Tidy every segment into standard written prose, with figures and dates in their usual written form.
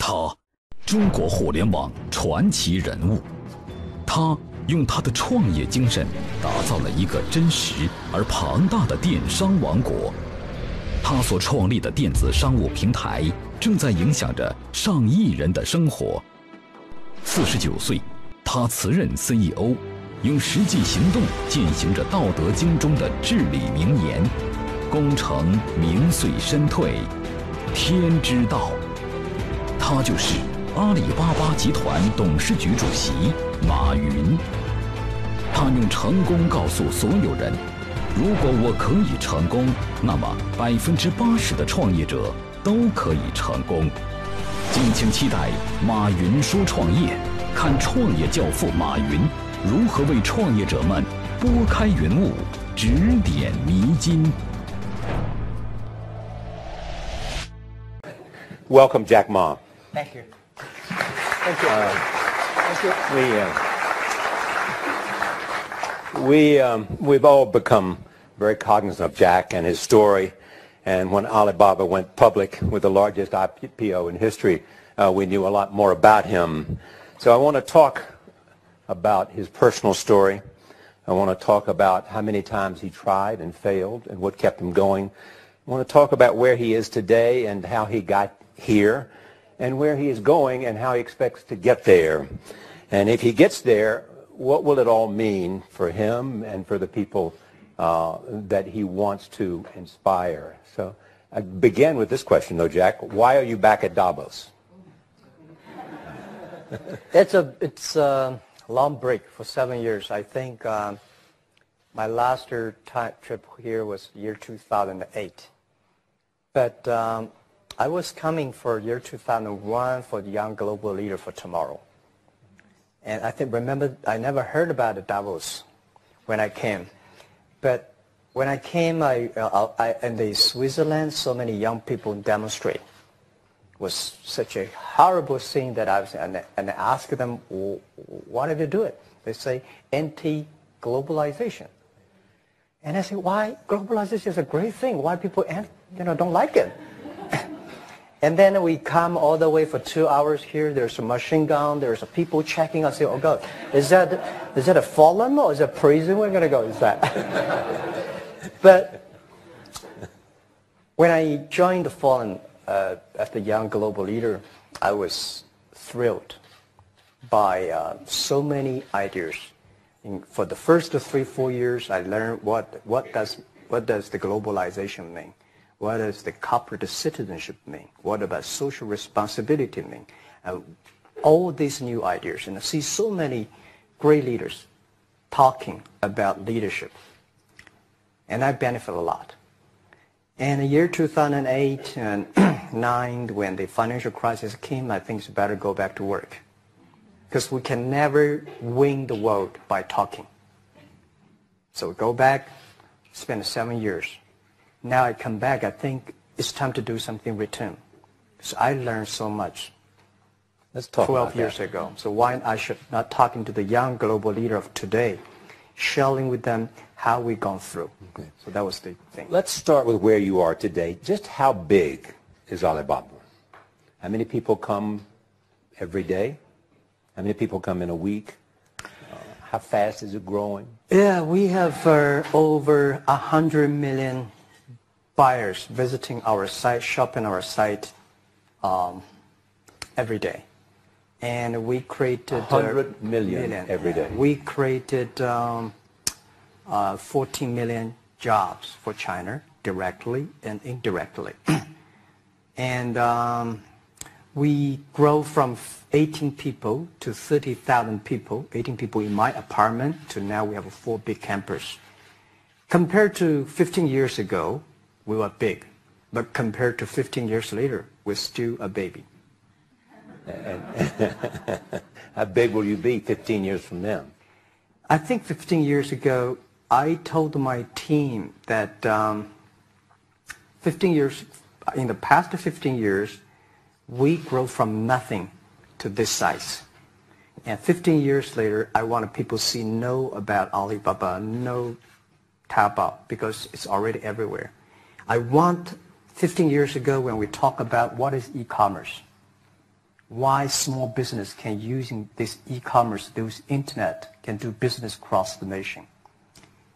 他，中国互联网传奇人物。他用他的创业精神打造了一个真实而庞大的电商王国。他所创立的电子商务平台正在影响着上亿人的生活。49岁，他辞任 CEO， 用实际行动践行着《道德经》中的至理名言：功成名遂身退，天之道。他就是阿里巴巴集团董事局主席马云。他用成功告诉所有人，如果我可以成功，那么80%的创业者都可以成功。敬请期待马云说创业，看创业教父马云如何为创业者们拨开云雾，指点迷津。Welcome, Jack Ma. Thank you. Thank you. Thank you. We've all become very cognizant of Jack and his story. And when Alibaba went public with the largest IPO in history, we knew a lot more about him. So I want to talk about his personal story. I want to talk about how many times he tried and failed and what kept him going. I want to talk about where he is today and how he got here, and where he is going and how he expects to get there. And if he gets there, what will it all mean for him and for the people that he wants to inspire? So I begin with this question, though, Jack. Why are you back at Davos? It's a long break for 7 years. I think my last trip here was year 2008. But I was coming for year 2001 for the Young Global Leader for Tomorrow. And remember, I never heard about the Davos when I came. But when I came, in the Switzerland, so many young people demonstrate. It was such a horrible thing that and I asked them, why did you do it? They say, anti-globalization. And I say, why? Globalization is a great thing. Why people don't like it? And then we come all the way for 2 hours here. There's a machine gun. There's a people checking. I say, oh God, is that a fallen or is that prison? We're gonna go. Is that? But when I joined the Fallen as the Young Global Leader, I was thrilled by so many ideas. For the first 3-4 years, I learned what does the globalization mean. What does the corporate citizenship mean? What about social responsibility mean? All these new ideas, and I see so many great leaders talking about leadership, and I benefit a lot. And in the year 2008 and 9, when the financial crisis came, I think it's better go back to work, because we can never win the world by talking. So we go back, spend 7 years. Now I come back, I think it's time to do something return. So I learned so much. Let's talk 12 years ago. So why I should not talking to the young global leader of today, sharing with them how we've gone through. Okay. So that was the thing. Let's start with where you are today. Just how big is Alibaba? How many people come every day? How many people come in a week? How fast is it growing? Yeah, we have over 100 million buyers visiting our site, shopping our site every day. And we created 100 million every day. We created 14 million jobs for China, directly and indirectly. And we grow from 18 people to 30,000 people, 18 people in my apartment, to now we have a 4 big campus. Compared to 15 years ago, we were big, but compared to 15 years later, we're still a baby. How big will you be 15 years from now? I think 15 years ago, I told my team that in the past 15 years, we grow from nothing to this size. And 15 years later, I want people to know about Alibaba, know Taobao, because it's already everywhere. I want 15 years ago when we talk about what is e-commerce, why small business can using this e-commerce, this internet, can do business across the nation.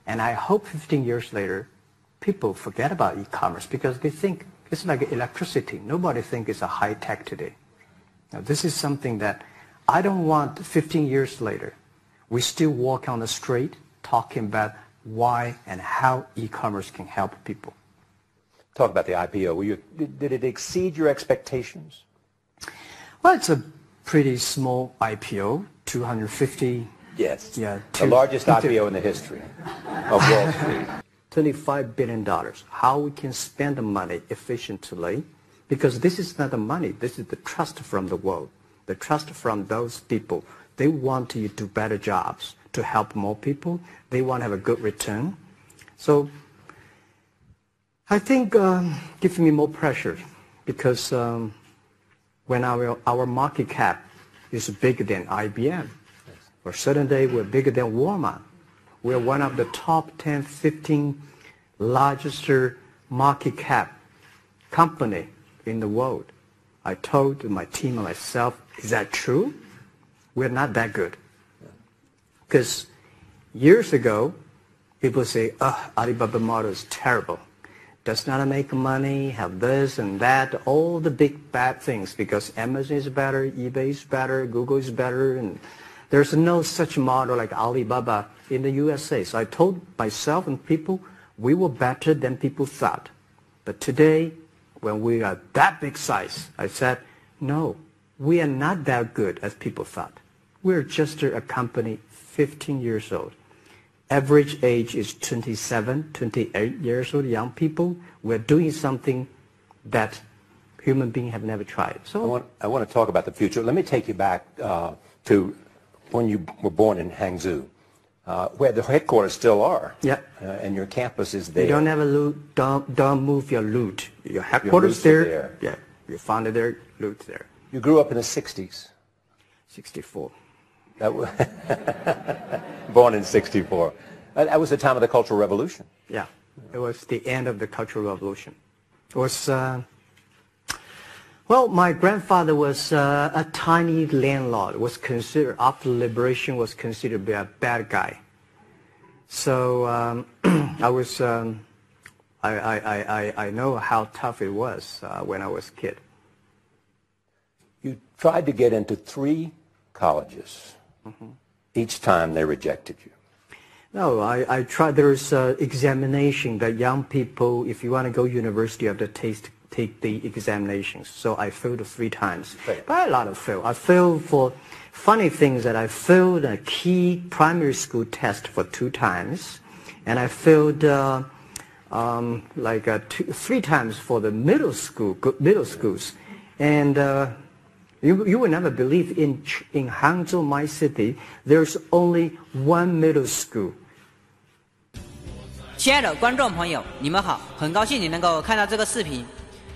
And I hope 15 years later, people forget about e-commerce because they think it's like electricity. Nobody thinks it's a high tech today. Now, this is something that I don't want 15 years later. We still walk on the street talking about why and how e-commerce can help people. Talk about the IPO. Did it exceed your expectations? Well, it's a pretty small IPO, 250. Yes. Yeah. The largest IPO in the history of Wall Street. $25 billion. How we can spend the money efficiently, because this is not the money. This is the trust from the world, the trust from those people. They want to do better jobs to help more people. They want to have a good return. So I think gives me more pressure because when our market cap is bigger than IBM, for a certain day we're bigger than Walmart. We're one of the top 10, 15 largest market cap company in the world. I told my team and myself, is that true? We're not that good. Because years ago, people say, Alibaba model is terrible. Does not make money, have this and that, all the big bad things, because Amazon is better, eBay is better, Google is better, and there's no such model like Alibaba in the USA. So I told myself and people, we were better than people thought. But today, when we are that big size, I said, no, we are not that good as people thought. We're just a company 15 years old. Average age is 27, 28 years old, young people. We're doing something that human beings have never tried. So I want to talk about the future. Let me take you back to when you were born in Hangzhou, where the headquarters still are. Yeah. And your campus is there. You don't have a loot. Don't move your loot. Your headquarters there. Yeah. You found it there. Loot there. You grew up in the 60s. 64. That was born in 64. That was the time of the Cultural Revolution. Yeah. It was the end of the Cultural Revolution. It was, well, my grandfather was a tiny landlord. Was considered, after liberation, was considered to be a bad guy. So I was, I know how tough it was when I was a kid. You tried to get into 3 colleges. Mm-hmm. Each time they rejected you. No, I tried. There's examination that young people, if you want to go to university, you have to take the examinations. So I failed 3 times. Right. But a lot of fail. I failed for funny things that I failed a key primary school test for 2 times. And I failed 3 times for the middle schools. And you will never believe in Hangzhou, my city, there's only 1 middle school. 亲爱的观众朋友，你们好，很高兴你能够看到这个视频。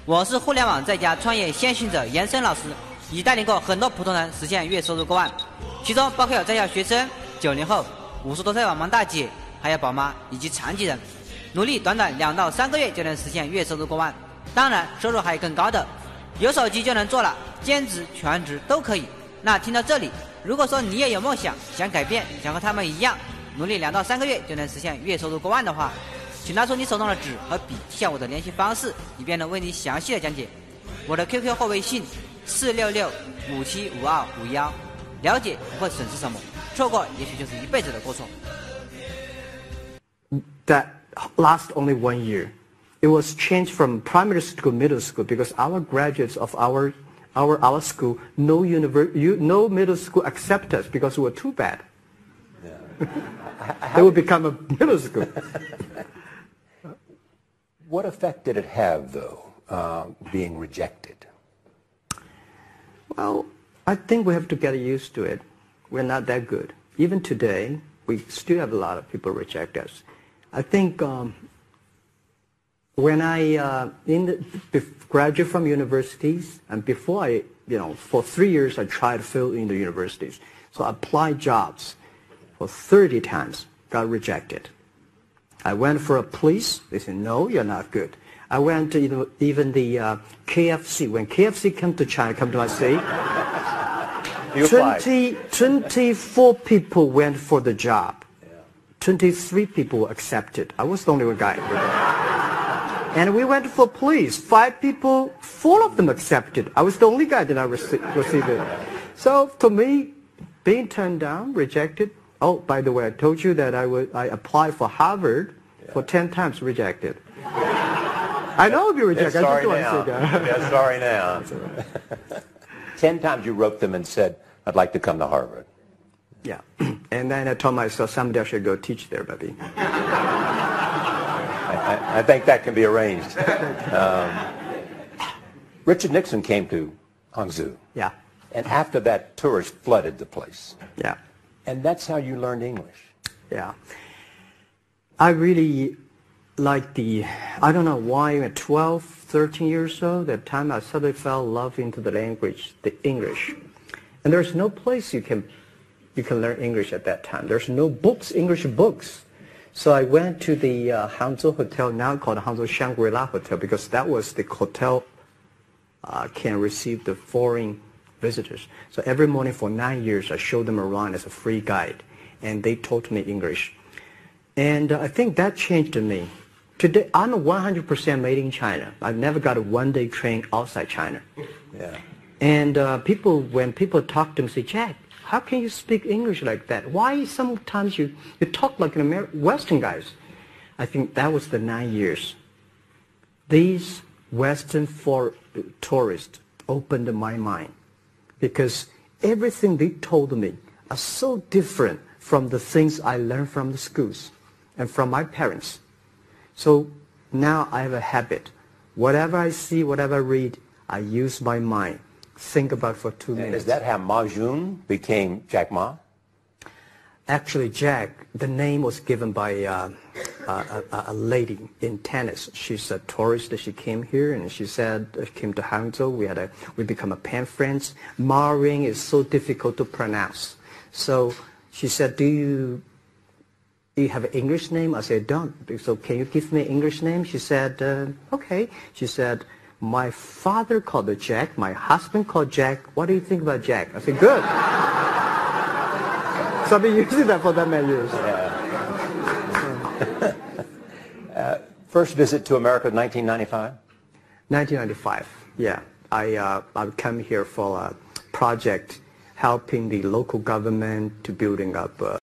我是互联网在家创业先行者颜申老师，已带领过很多普通人实现月收入过万，其中包括有在校学生、90后、50多岁网盲大姐，还有宝妈以及残疾人，努力短短2到3个月就能实现月收入过万。当然，收入还有更高的，有手机就能做了，兼职、全职都可以。那听到这里，如果说你也有梦想，想改变，想和他们一样，努力2到3个月就能实现月收入过万的话，请拿出你手中的纸和笔，记下我的联系方式，以便能为你详细的讲解。我的 QQ 或微信466575251，了解不会损失什么，错过也许就是一辈子的过错。That last only 1 year. It was changed from primary school to middle school because our graduates of our school, no middle school accept us because we were too bad. Yeah. They would become a middle school. What effect did it have, though, being rejected? Well, I think we have to get used to it. We're not that good. Even today, we still have a lot of people reject us. I think when I graduate from universities, and before I, for 3 years I tried to fill in the universities. So I applied jobs for 30 times, got rejected. I went for a police, they said, no, you're not good. I went to even the KFC. When KFC come to China, come to my city, You applied. 24 people went for the job. 23 people accepted. I was the only one guy. And we went for police. 5 people, 4 of them accepted. I was the only guy that I received it. So to me, being turned down, rejected. Oh, by the way, I told you that I applied for Harvard for 10 times, rejected. I know I'll be rejected. Sorry now. Yeah, sorry now. 10 times you wrote them and said, I'd like to come to Harvard. Yeah. And then I told myself someday I should go teach there, baby. I think that can be arranged. Richard Nixon came to Hangzhou. Yeah. And after that, tourists flooded the place. Yeah. And that's how you learned English. Yeah. I really like I don't know why, at 12, 13 years old, that time I suddenly fell in love into the language, the English. And there's no place you can learn English at that time. There's no books, English books. So I went to the Hangzhou Hotel, now called Hangzhou Shangri-La Hotel, because that was the hotel can receive the foreign visitors. So every morning for 9 years, I showed them around as a free guide, and they taught me English. And I think that changed me. Today, I'm 100% made in China. I've never got a one-day train outside China. Yeah. And when people talk to me, say, Jack, how can you speak English like that? Why sometimes you talk like an Western guys? I think that was the 9 years. These Western tourists opened my mind, because everything they told me are so different from the things I learned from the schools and from my parents. So now I have a habit. Whatever I see, whatever I read, I use my mind. Think about for 2 minutes. Is that how Ma Jun became Jack Ma? Actually, Jack, the name was given by a lady in tennis. She's a tourist. She came here and she said, came to Hangzhou. We become a pen friends. Ma Ring is so difficult to pronounce. So she said, do you have an English name? I said, don't. So can you give me an English name? She said, okay. She said, my father called her Jack. My husband called Jack. What do you think about Jack? I said, good. So I've been using that for that many years. Yeah. First visit to America, 1995? 1995, yeah. I come here for a project helping the local government to building up